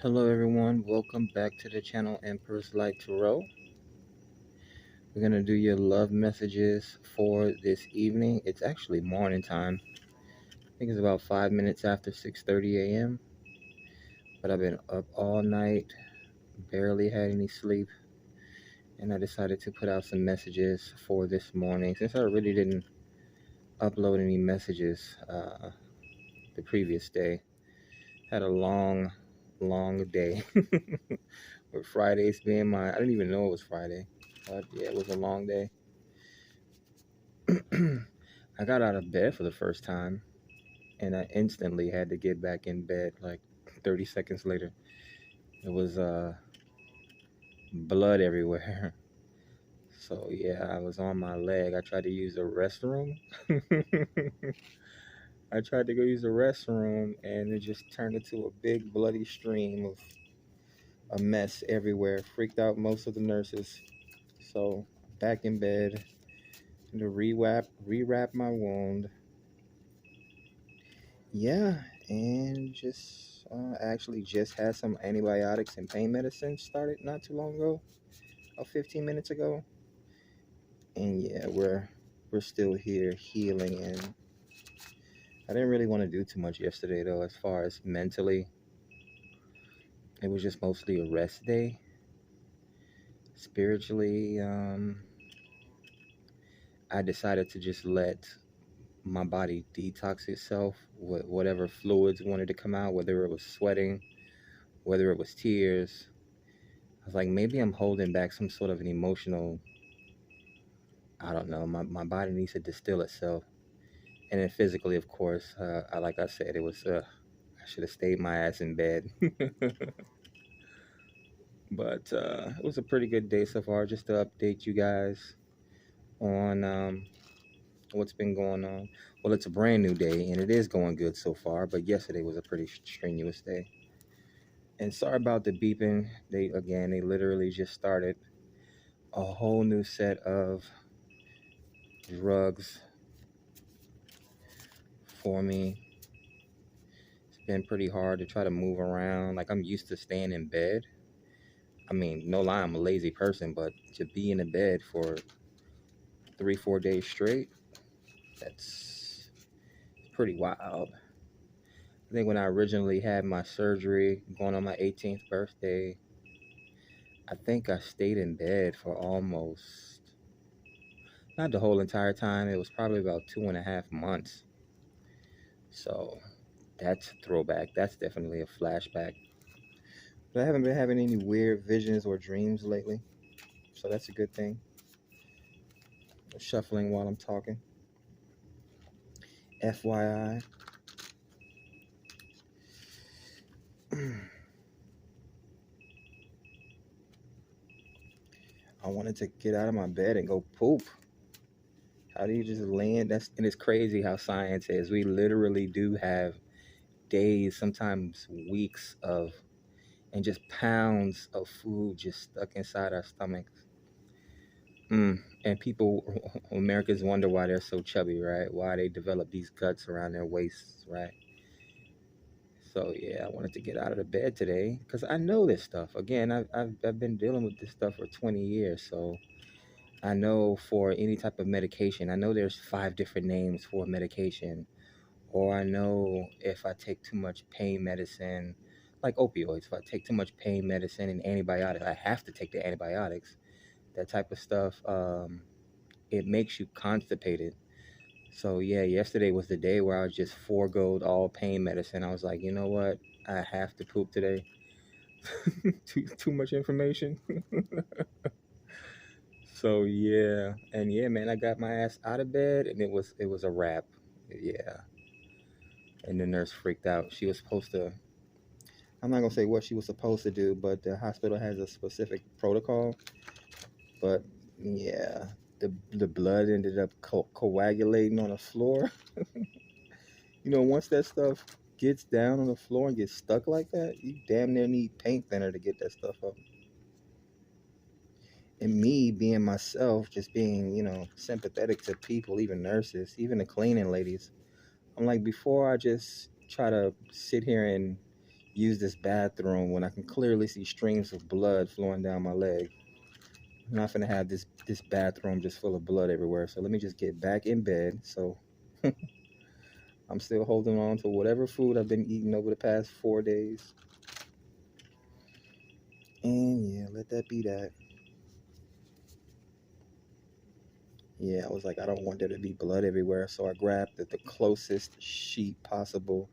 Hello everyone, welcome back to the channel EmperorsLight Tarot. We're going to do your love messages for this evening. It's actually morning time. I think it's about 5 minutes after 6:30 a.m. But I've been up all night, barely had any sleep, and I decided to put out some messages for this morning. Since I really didn't upload any messages the previous day, had a long day. With Fridays being I didn't even know it was Friday. But yeah, it was a long day. I got out of bed for the first time, and I instantly had to get back in bed like 30 seconds later. It was blood everywhere. So yeah, I was on my leg. I tried to use the restroom. I tried to go use the restroom, and it just turned into a big bloody stream of a mess everywhere. Freaked out most of the nurses. So back in bed to rewrap my wound. Yeah, and just actually just had some antibiotics and pain medicine started not too long ago, about 15 minutes ago. And yeah, we're still here healing, and I didn't really want to do too much yesterday though, as far as mentally. It was just mostly a rest day. Spiritually, I decided to just let my body detox itself with whatever fluids wanted to come out, whether it was sweating, whether it was tears. I was like, maybe I'm holding back some sort of an emotional, I don't know, my body needs to distill itself. And then physically, of course, like I said, I should have stayed my ass in bed. But it was a pretty good day so far, just to update you guys on what's been going on. Well, it's a brand new day, and it is going good so far, but yesterday was a pretty strenuous day. And sorry about the beeping. They literally just started a whole new set of drugs for me. It's been pretty hard to try to move around. Like, I'm used to staying in bed. I mean, no lie, I'm a lazy person, but to be in a bed for 3-4 days straight, that's pretty wild. I think when I originally had my surgery, going on my 18th birthday, I think I stayed in bed for almost, not the whole entire time, it was probably about 2.5 months. So that's a throwback. That's definitely a flashback. But I haven't been having any weird visions or dreams lately, so that's a good thing. Shuffling while I'm talking. FYI. I wanted to get out of my bed and go poop. How do you just land? And it's crazy how science is. We literally do have days, sometimes weeks and just pounds of food just stuck inside our stomachs. And people, Americans wonder why they're so chubby, right? Why they develop these guts around their waists, right? So yeah, I wanted to get out of the bed today because I know this stuff. Again, I've been dealing with this stuff for 20 years, so I know for any type of medication, I know there's 5 different names for medication, or I know if I take too much pain medicine, like opioids, if I take too much pain medicine and antibiotics, I have to take the antibiotics. That type of stuff, it makes you constipated. So yeah, yesterday was the day where I just foregoed all pain medicine. I was like, you know what? I have to poop today. too much information. So yeah, and yeah, man, I got my ass out of bed, and it was a wrap. Yeah, and the nurse freaked out. She was supposed to. I'm not gonna say what she was supposed to do, but the hospital has a specific protocol. But yeah, the blood ended up coagulating on the floor. Once that stuff gets down on the floor and gets stuck like that, you damn near need paint thinner to get that stuff up. And me being myself, just being, sympathetic to people, even nurses, even the cleaning ladies. I'm like, before I just try to sit here and, use this bathroom when I can clearly see streams of blood flowing down my leg. I'm not gonna have this bathroom just full of blood everywhere. So let me just get back in bed. So I'm still holding on to whatever food I've been eating over the past 4 days. And yeah, let that be that. Yeah, I was like, I don't want there to be blood everywhere. So I grabbed the closest sheet possible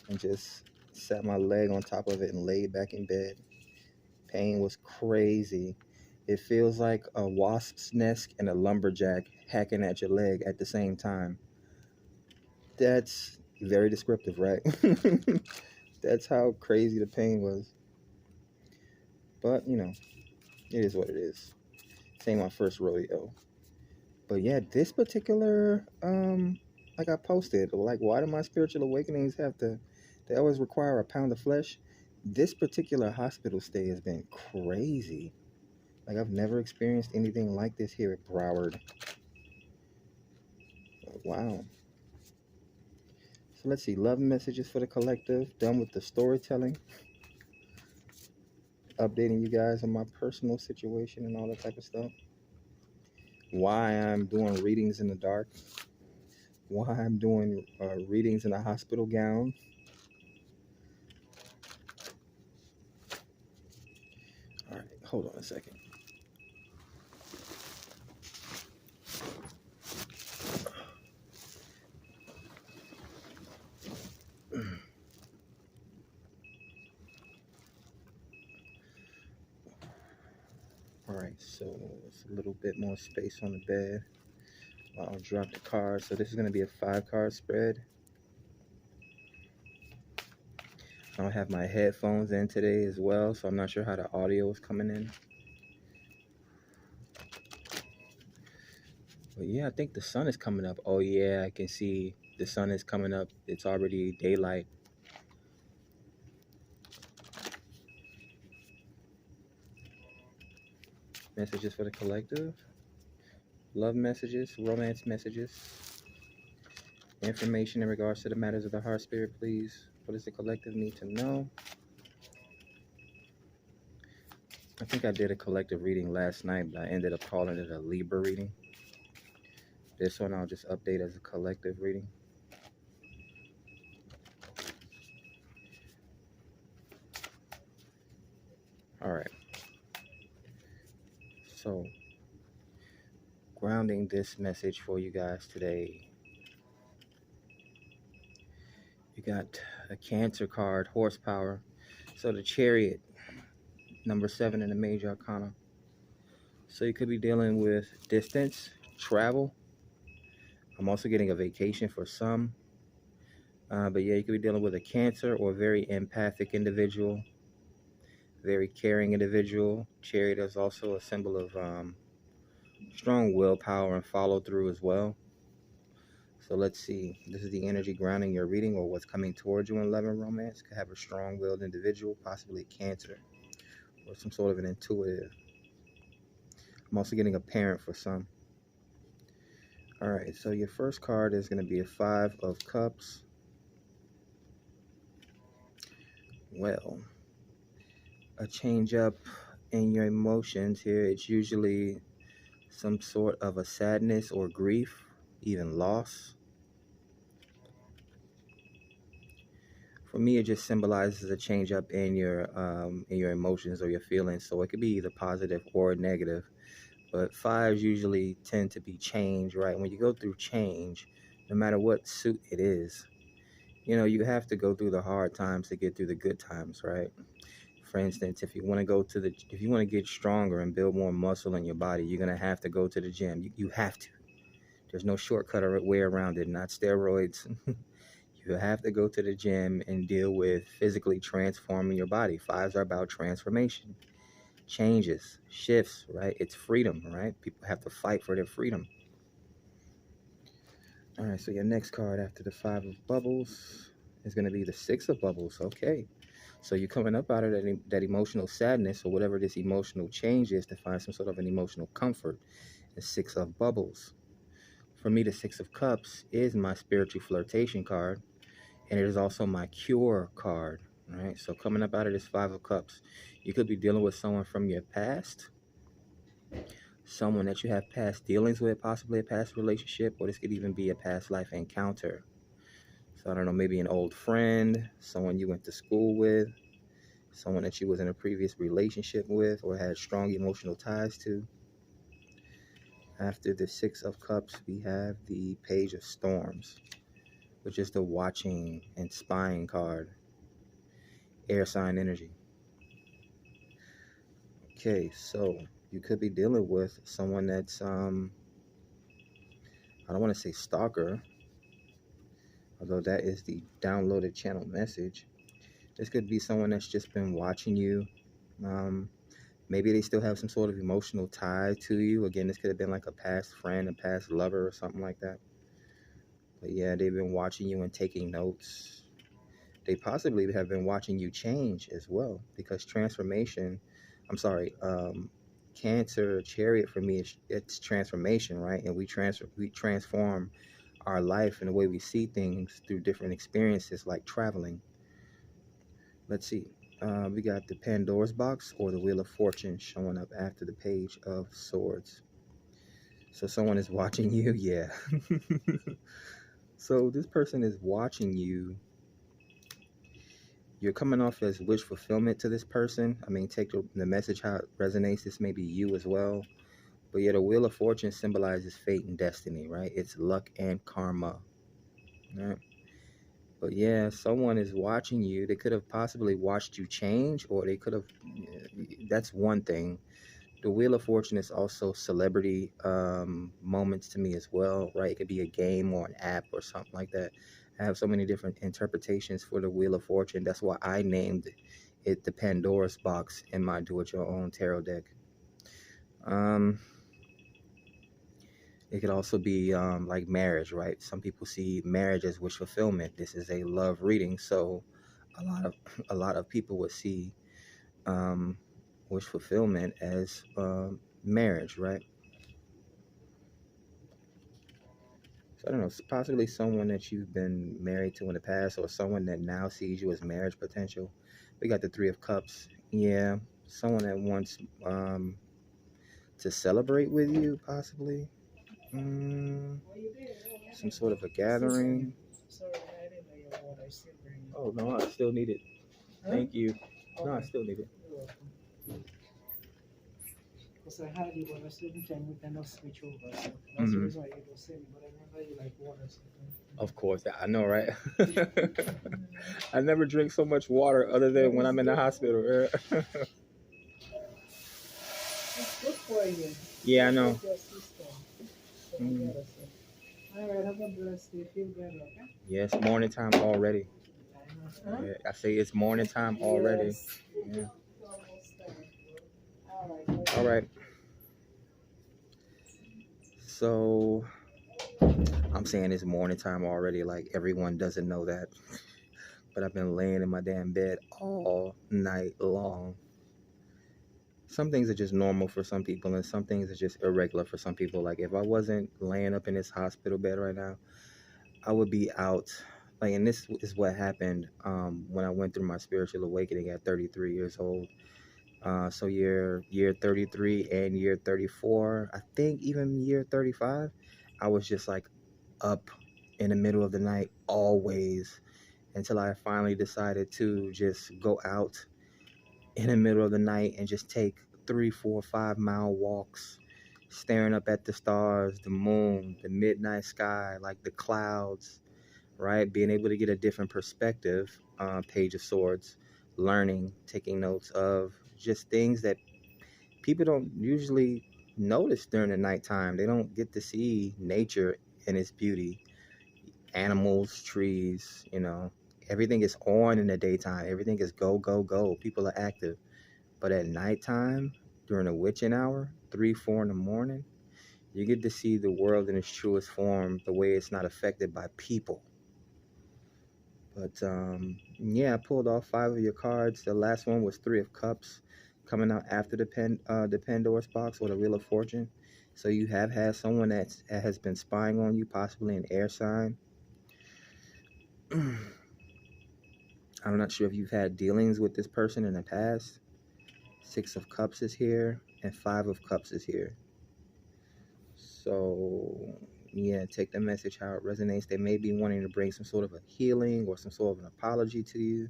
and just sat my leg on top of it and laid back in bed. Pain was crazy. It feels like a wasp's nest and a lumberjack hacking at your leg at the same time. That's very descriptive, right? That's how crazy the pain was. But, you know, it is what it is. This ain't my first rodeo. But yeah, this particular, like I posted, like, why do my spiritual awakenings have to, they always require a pound of flesh? This particular hospital stay has been crazy. Like, I've never experienced anything like this here at Broward. Wow. So let's see, love messages for the collective, done with the storytelling, updating you guys on my personal situation and all that type of stuff. Why I'm doing readings in the dark. Why I'm doing readings in a hospital gown. All right, hold on a second. All right, so it's a little bit more space on the bed. I'll drop the cards. So this is going to be a 5-card spread. I don't have my headphones in today as well, so I'm not sure how the audio is coming in. But yeah, I think the sun is coming up. Oh yeah, I can see the sun is coming up. It's already daylight. Messages for the collective. Love messages, romance messages. Information in regards to the matters of the heart, spirit, please. What does the collective need to know? I think I did a collective reading last night, but I ended up calling it a Libra reading. This one I'll just update as a collective reading. All right. So, grounding this message for you guys today. You got a Cancer card, horsepower. So the Chariot, number 7 in the major arcana. So you could be dealing with distance, travel. I'm also getting a vacation for some. But yeah, you could be dealing with a Cancer or a very empathic individual, very caring individual. Chariot is also a symbol of strong willpower and follow through as well. So let's see. This is the energy grounding your reading or what's coming towards you in love and romance. Could have a strong-willed individual, possibly a Cancer, or some sort of an intuitive. I'm also getting a parent for some. All right, so your first card is going to be a 5 of Cups. Well, a change up in your emotions here. It's usually some sort of a sadness or grief, even loss. For me, it just symbolizes a change up in your emotions or your feelings. So it could be either positive or negative. But 5s usually tend to be change, right? When you go through change, no matter what suit it is, you know, you have to go through the hard times to get through the good times, right? For instance, if you want to get stronger and build more muscle in your body, you're going to have to go to the gym. You have to. There's no shortcut or way around it, not steroids. You have to go to the gym and deal with physically transforming your body. 5s are about transformation, changes, shifts, right? It's freedom, right? People have to fight for their freedom. All right, so your next card after the 5 of Bubbles is going to be the 6 of Bubbles. Okay, so you're coming up out of that emotional sadness or whatever this emotional change is to find some sort of an emotional comfort. The 6 of Bubbles. For me, the 6 of Cups is my spiritual flirtation card, and it is also my cure card. All right, so coming up out of this Five of Cups, you could be dealing with someone from your past, someone that you have past dealings with, possibly a past relationship, or this could even be a past life encounter. So I don't know, maybe an old friend, someone you went to school with, someone that you was in a previous relationship with or had strong emotional ties to. After the Six of Cups, we have the Page of Storms, which is the watching and spying card, air sign energy. Okay, so you could be dealing with someone that's I don't want to say stalker, although that is the downloaded channel message. This could be someone that's just been watching you. Um, Maybe they still have some sort of emotional tie to you. Again, this could have been like a past friend, a past lover, or something like that. But yeah, they've been watching you and taking notes. They possibly have been watching you change as well, because transformation, I'm sorry, Cancer Chariot for me, it's transformation, right? And we transform our life and the way we see things through different experiences like traveling. Let's see. We got the Pandora's box or the Wheel of Fortune showing up after the Page of Swords. So someone is watching you, yeah. So this person is watching you. You're coming off as wish fulfillment to this person. I mean, take the message how it resonates. This may be you as well. But yeah, the Wheel of Fortune symbolizes fate and destiny, right? It's luck and karma. Right? But yeah, someone is watching you. They could have possibly watched you change, or they could have. That's one thing. The Wheel of Fortune is also celebrity moments to me as well, right? It could be a game or an app or something like that. I have so many different interpretations for the Wheel of Fortune. That's why I named it the Pandora's box in my do-it-your-own tarot deck. It could also be like marriage, right? Some people see marriage as wish fulfillment. This is a love reading, so a lot of a lot of people would see um, wish fulfillment as marriage, right? So I don't know, it's possibly someone that you've been married to in the past, or someone that now sees you as marriage potential. We got the Three of Cups. Yeah, someone that wants to celebrate with you, possibly. Mm, some sort of a gathering. Oh no, I still need it. Thank you. No, I still need it. Because I had you, but I still think we cannot switch over. So that's the Mhm. reason why it was saying. But I remember you like water. So Of course, I know, right? I never drink so much water other than when I'm in the hospital. Right? it's good for you. Yeah, I It's know. good for your system. So I Mm. get it. So. All right, have a blessed day. Feel better, okay? Yeah, it's morning time already. Huh? Yeah, I say it's morning time already. Yes. Yeah. Almost time. All right. All right. So I'm saying it's morning time already. Like everyone doesn't know that, but I've been laying in my damn bed all night long. Some things are just normal for some people, and some things are just irregular for some people. Like if I wasn't laying up in this hospital bed right now, I would be out. Like, and this is what happened when I went through my spiritual awakening at 33 years old. So year 33 and year 34, I think even year 35, I was just like up in the middle of the night always, until I finally decided to just go out in the middle of the night and just take 3, 4, 5 mile walks, staring up at the stars, the moon, the midnight sky, like the clouds, right? Being able to get a different perspective, Page of Swords, learning, taking notes of just things that people don't usually notice during the nighttime. They don't get to see nature in its beauty, animals, trees, everything is on in the daytime. Everything is go, go, go. People are active. But at nighttime, during the witching hour, 3, 4 in the morning, you get to see the world in its truest form, the way it's not affected by people. But yeah, I pulled off 5 of your cards. The last one was 3 of Cups, coming out after the Pandora's box or the Wheel of Fortune. So you have had someone that has been spying on you, possibly an air sign. I'm not sure if you've had dealings with this person in the past. Six of Cups is here, and Five of Cups is here. So, yeah, take the message how it resonates. They may be wanting to bring some sort of a healing or some sort of an apology to you.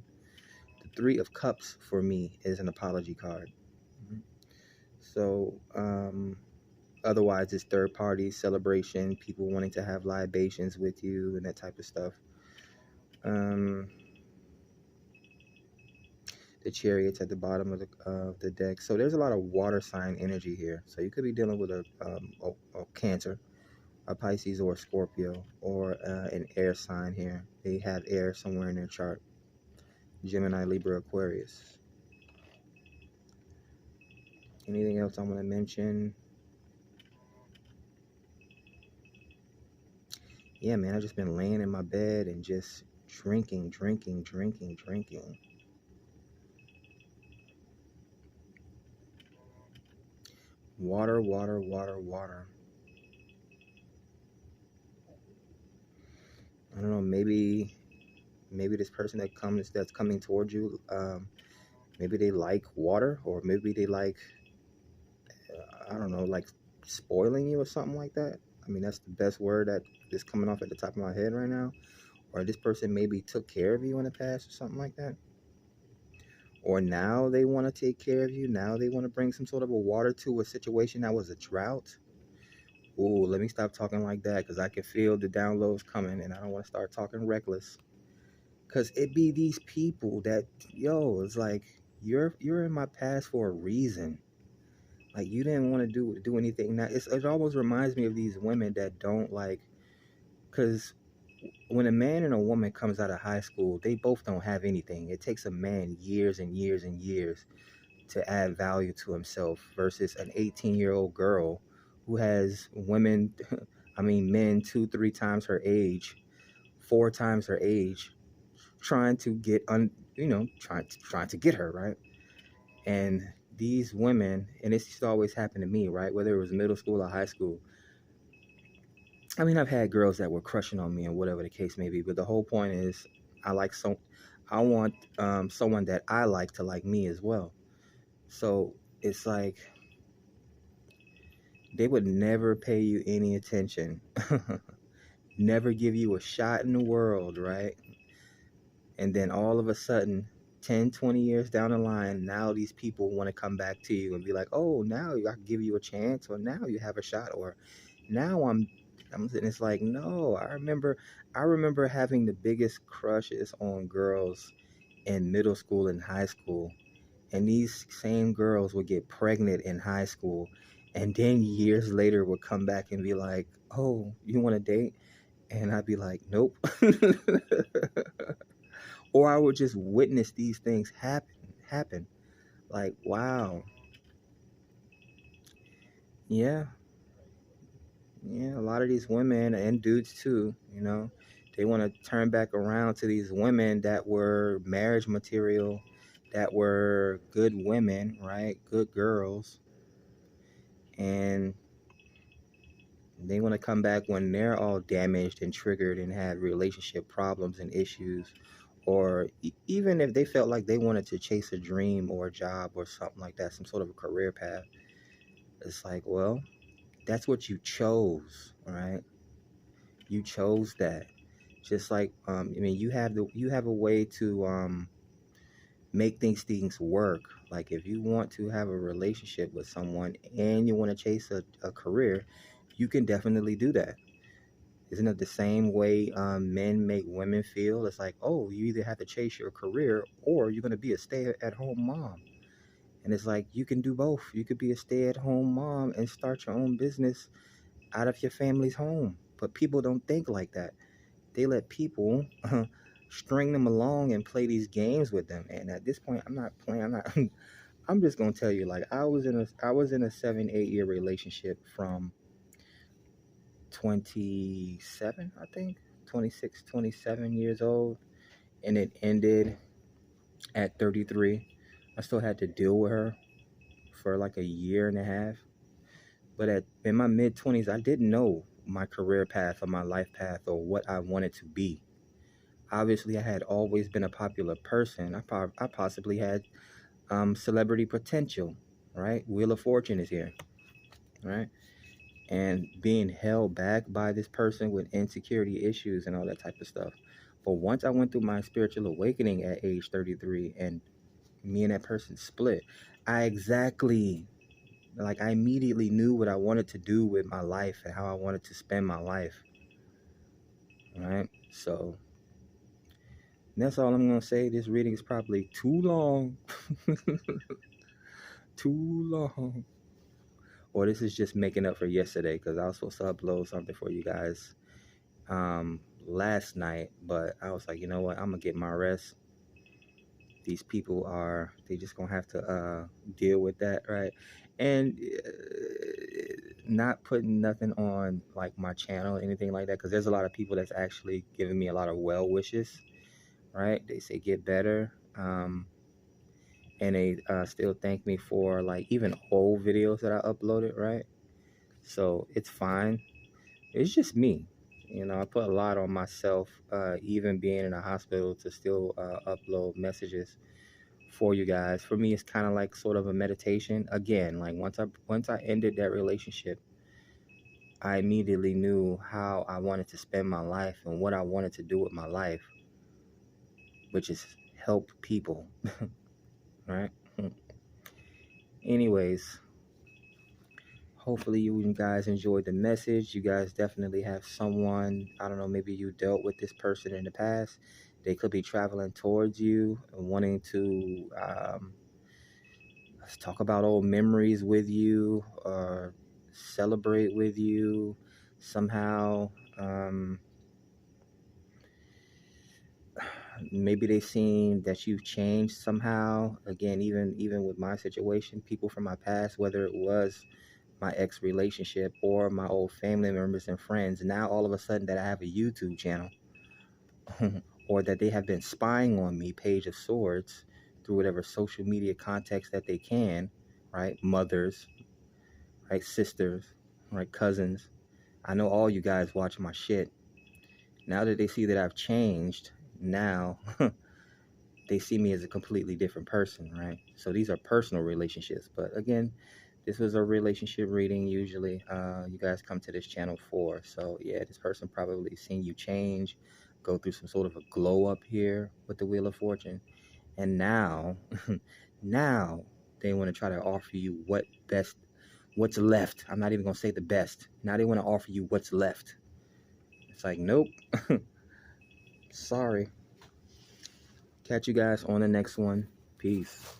The Three of Cups for me is an apology card. Mhm. So, otherwise, it's third party celebration, people wanting to have libations with you and that type of stuff. Um, the Chariot's at the bottom of the deck. So there's a lot of water sign energy here. So you could be dealing with a Cancer, a Pisces, or a Scorpio, or an air sign here. They have air somewhere in their chart. Gemini, Libra, Aquarius. Anything else I want to mention? Yeah, man, I've just been laying in my bed and just drinking. Water, water, water, water. I don't know, maybe this person that's coming towards you, maybe they like water, or maybe they like, I don't know, like spoiling you or something like that. I mean, that's the best word that is coming off at the top of my head right now. Or this person maybe took care of you in the past or something like that. Or now they want to take care of you. Now they want to bring some sort of a water to a situation that was a drought. Ooh, let me stop talking like that because I can feel the downloads coming and I don't want to start talking reckless. Because it be these people that, yo, it's like, you're in my past for a reason. Like, you didn't want to do anything. Now, it almost reminds me of these women that don't like, because when a man and a woman comes out of high school, they both don't have anything. It takes a man years and years and years to add value to himself versus an 18-year-old girl who has women, I mean, men 2, 3 times her age, 4 times her age, trying to get trying to get her, right? And these women, and this used to always happen to me, right? Whether it was middle school or high school. I mean, I've had girls that were crushing on me and whatever the case may be, but the whole point is, I like so, I want someone that I like to like me as well. So it's like they would never pay you any attention, never give you a shot in the world, right? And then all of a sudden, 10, 20 years down the line, now these people want to come back to you and be like, oh, now I can give you a chance, or now you have a shot, or now I'm sitting, it's like, no, I remember having the biggest crushes on girls in middle school and high school. And these same girls would get pregnant in high school and then years later would come back and be like, oh, you want to date? And I'd be like, nope. Or I would just witness these things happen. Like, wow. Yeah. Yeah, a lot of these women and dudes too, they want to turn back around to these women that were marriage material, that were good women, right? Good girls. And they want to come back when they're all damaged and triggered and had relationship problems and issues. Or even if they felt like they wanted to chase a dream or a job or something like that, some sort of a career path. It's like, well, that's what you chose, right? You chose that. Just like, I mean, you have a way to make things work. Like, if you want to have a relationship with someone and you want to chase a career, you can definitely do that. Isn't it the same way men make women feel? It's like, oh, you either have to chase your career or you're going to be a stay-at-home mom. And it's like, you can do both. You could be a stay-at-home mom and start your own business out of your family's home. But people don't think like that. They let people string them along and play these games with them. And at this point, I'm not playing. I'm just gonna tell you, like, I was in a 7, 8 year relationship from 27, I think, 26, 27 years old, and it ended at 33. I still had to deal with her for like a year and a half. But in my mid 20s, I didn't know my career path or my life path or what I wanted to be. Obviously, I had always been a popular person. I possibly had celebrity potential, right? Wheel of Fortune is here, right? And being held back by this person with insecurity issues and all that type of stuff. But once I went through my spiritual awakening at age 33 and me and that person split, I exactly, like, I immediately knew what I wanted to do with my life and how I wanted to spend my life, right? So that's all I'm going to say. This reading is probably too long. Too long. Or this is just making up for yesterday because I was supposed to upload something for you guys last night, but I was like, you know what, I'm gonna get my rest. These people are, they just gonna have to deal with that, right? And not putting nothing on like my channel or anything like that, because there's a lot of people that's actually giving me a lot of well wishes, right? They say get better, and they still thank me for like even old videos that I uploaded, right? So it's fine. It's just me. You know, I put a lot on myself, even being in a hospital, to still upload messages for you guys. For me, it's kind of like sort of a meditation. Again, like once I ended that relationship, I immediately knew how I wanted to spend my life and what I wanted to do with my life, which is help people, right? Anyways, hopefully you guys enjoyed the message. You guys definitely have someone, I don't know, maybe you dealt with this person in the past. They could be traveling towards you and wanting to talk about old memories with you or celebrate with you somehow. Maybe they've seen that you've changed somehow. Again, even with my situation, people from my past, whether it was my ex relationship or my old family members and friends, now all of a sudden that I have a YouTube channel or that they have been spying on me, Page of Swords, through whatever social media context that they can, right? Mothers, right? Sisters, right? Cousins. I know all you guys watch my shit. Now that they see that I've changed, now they see me as a completely different person, right? So these are personal relationships. But again, this was a relationship reading. Usually, you guys come to this channel for. So yeah, this person probably seen you change, go through some sort of a glow up here with the Wheel of Fortune, and now, now they want to try to offer you what's left. I'm not even gonna say the best. Now they want to offer you what's left. It's like, nope. Sorry. Catch you guys on the next one. Peace.